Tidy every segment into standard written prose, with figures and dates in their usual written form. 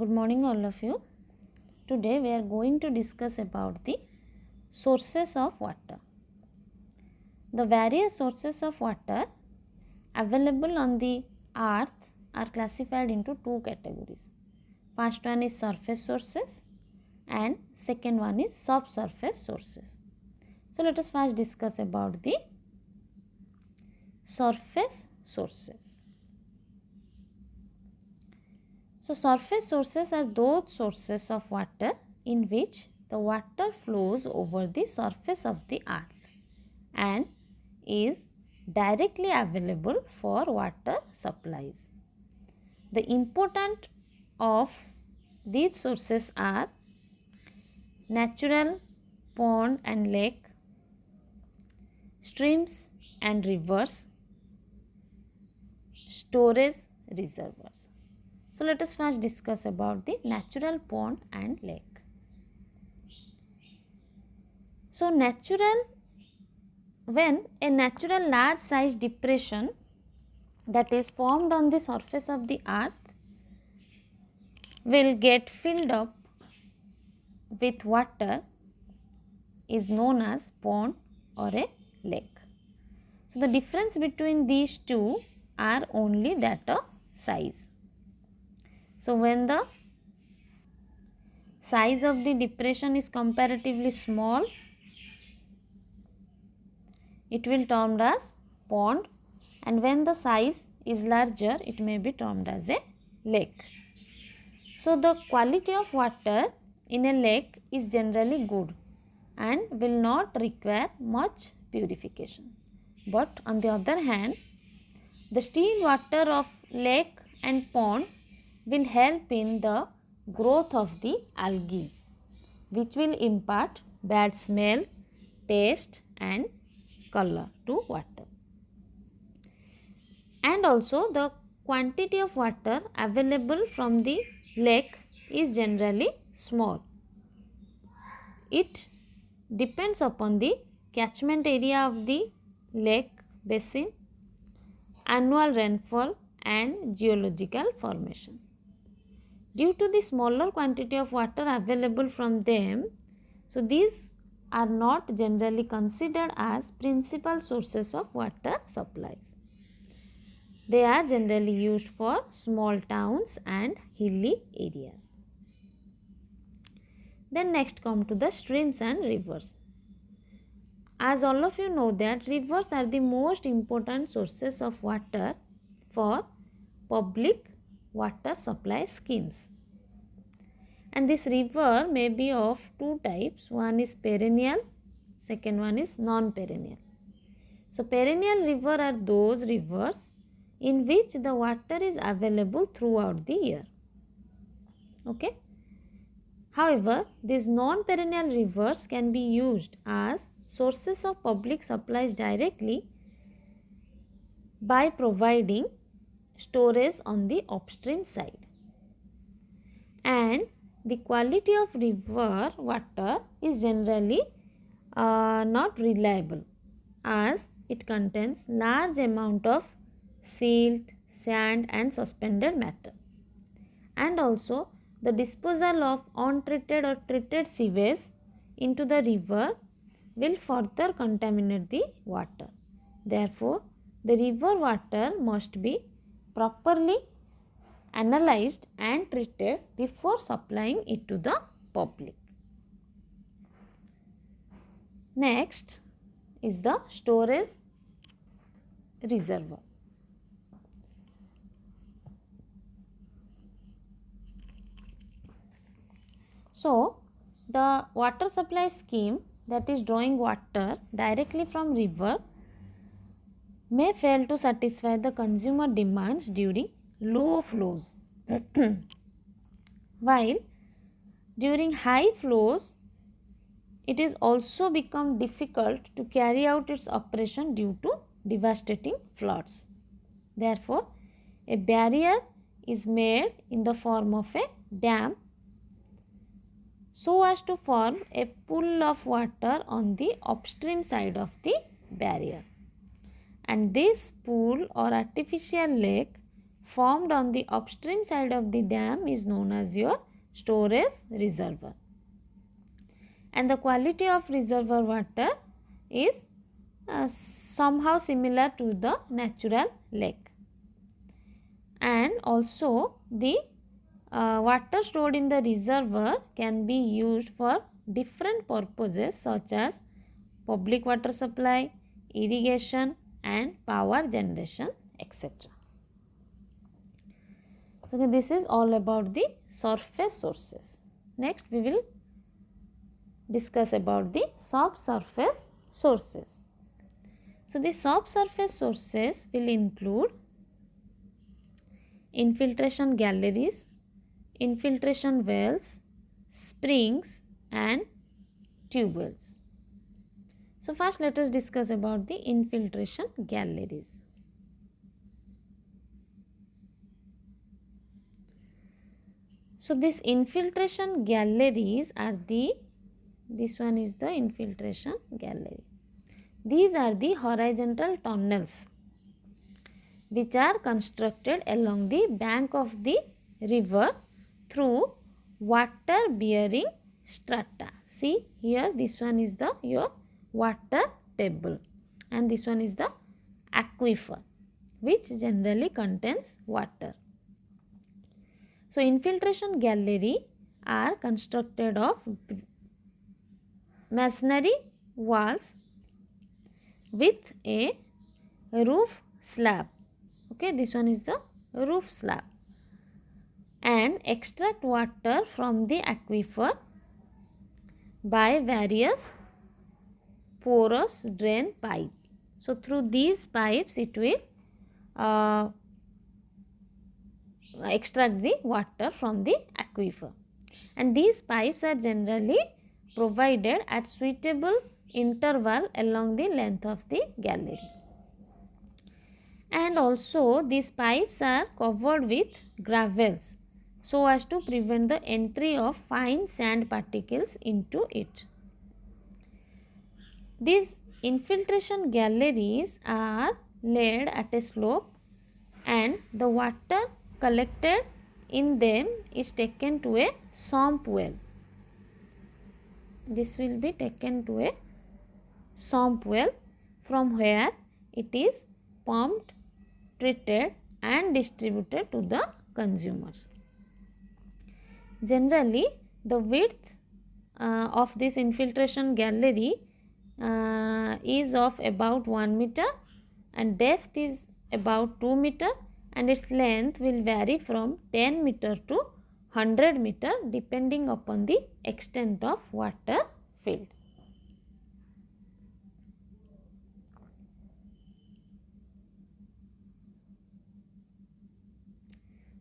Good morning all of you. Today we are going to discuss about the sources of water. The various sources of water available on the earth are classified into two categories. First one is surface sources and second one is subsurface sources. So let us first discuss about the surface sources. So surface sources are those sources of water in which the water flows over the surface of the earth and is directly available for water supplies. The importance of these sources are natural pond and lake, streams and rivers, storage reservoirs. So let us first discuss about the natural pond and lake. So when a natural large size depression that is formed on the surface of the earth will get filled up with water is known as pond or a lake. So the difference between these two are only that of size. So when the size of the depression is comparatively small, it will termed as pond, and when the size is larger, it may be termed as a lake. So the quality of water in a lake is generally good and will not require much purification. But on the other hand, the still water of lake and pond will help in the growth of the algae, which will impart bad smell, taste and color to water. And also the quantity of water available from the lake is generally small. It depends upon the catchment area of the lake basin, annual rainfall and geological formation. Due to the smaller quantity of water available from them, so these are not generally considered as principal sources of water supplies. They are generally used for small towns and hilly areas. Then next come to the streams and rivers. As all of you know that rivers are the most important sources of water for public water supply schemes. And this river may be of two types. One is perennial, second one is non-perennial. So perennial river are those rivers in which the water is available throughout the year. Okay. However, these non-perennial rivers can be used as sources of public supplies directly by providing storage on the upstream side. And the quality of river water is generally not reliable, as it contains large amount of silt, sand and suspended matter. And also the disposal of untreated or treated sewage into the river will further contaminate the water. Therefore, the river water must be properly analyzed and treated before supplying it to the public. Next is the storage reservoir. So, the water supply scheme that is drawing water directly from river may fail to satisfy the consumer demands during low flows, while during high flows it is also become difficult to carry out its operation due to devastating floods. Therefore, a barrier is made in the form of a dam so as to form a pool of water on the upstream side of the barrier. And this pool or artificial lake formed on the upstream side of the dam is known as your storage reservoir. And the quality of reservoir water is somehow similar to the natural lake. And also the water stored in the reservoir can be used for different purposes such as public water supply, irrigation and power generation, etc. So this is all about the surface sources. Next we will discuss about the subsurface sources. So the subsurface sources will include infiltration galleries, infiltration wells, springs and tube wells. So first let us discuss about the infiltration galleries. So these infiltration galleries are this one is the infiltration gallery. These are the horizontal tunnels which are constructed along the bank of the river through water bearing strata. See here, this one is the your water table and this one is the aquifer which generally contains water. So infiltration gallery are constructed of masonry walls with a roof slab. Okay, this one is the roof slab, and extract water from the aquifer by various porous drain pipe. So through these pipes it will extract the water from the aquifer, and these pipes are generally provided at suitable interval along the length of the gallery. And also these pipes are covered with gravels so as to prevent the entry of fine sand particles into it. These infiltration galleries are laid at a slope and the water collected in them is taken to a sump well. This will be taken to a sump well from where it is pumped, treated and distributed to the consumers. Generally, the width of this infiltration gallery is of about 1 meter and depth is about 2 meter, and its length will vary from 10 meter to 100 meter depending upon the extent of water filled.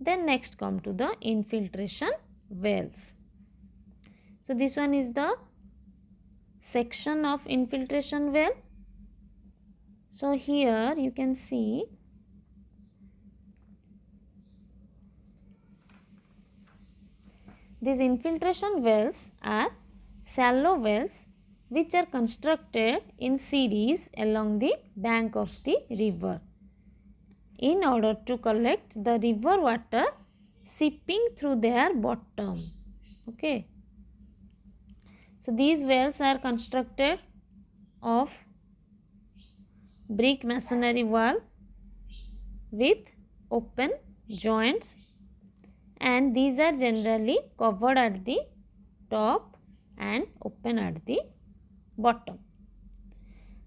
Then next come to the infiltration wells. So this one is the section of infiltration well. So here you can see these infiltration wells are shallow wells which are constructed in series along the bank of the river in order to collect the river water seeping through their bottom. Okay. So these wells are constructed of brick masonry wall with open joints, and these are generally covered at the top and open at the bottom.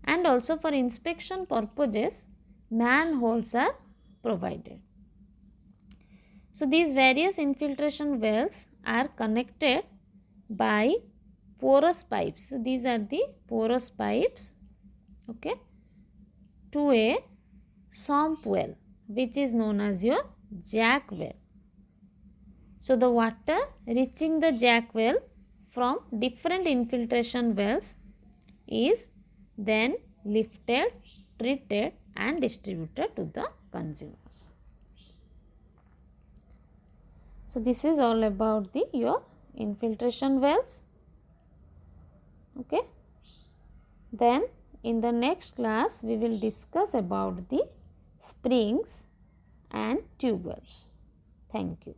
And also for inspection purposes, manholes are provided. So these various infiltration wells are connected by porous pipes. So these are the porous pipes, okay, to a sump well which is known as your jack well. So the water reaching the jack well from different infiltration wells is then lifted, treated and distributed to the consumers. So this is all about the your infiltration wells. Okay. Then in the next class we will discuss about the springs and tube wells. Thank you.